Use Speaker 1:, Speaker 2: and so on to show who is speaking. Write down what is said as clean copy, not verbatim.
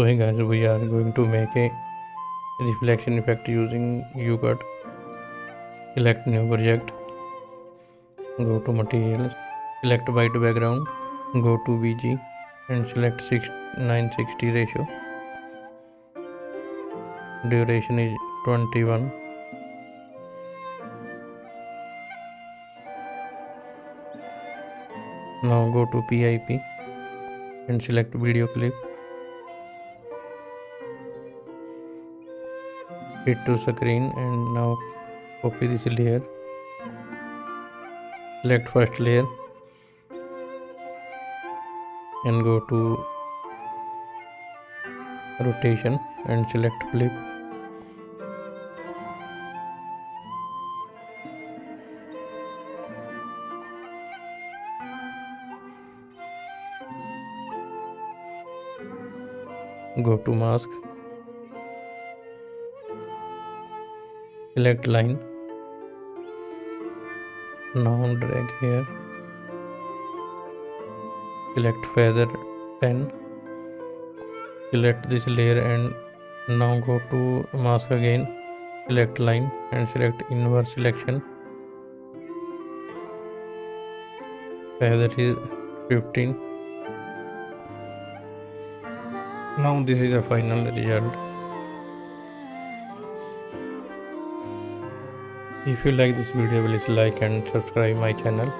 Speaker 1: So hey guys, we are going to make a reflection effect using Youcut. Select new project, go to materials, select white background, go to BG and select 960 ratio. Duration is 21. Now go to PIP and select video clip. Hit to screen and now copy this layer. Select first layer and go to rotation and select flip. Go to mask, select line. Now drag here, select feather pen, select this layer and now go to mask again, select line and select inverse selection. Feather is 15. Now this is a final result. If you like this video, please like and subscribe my channel.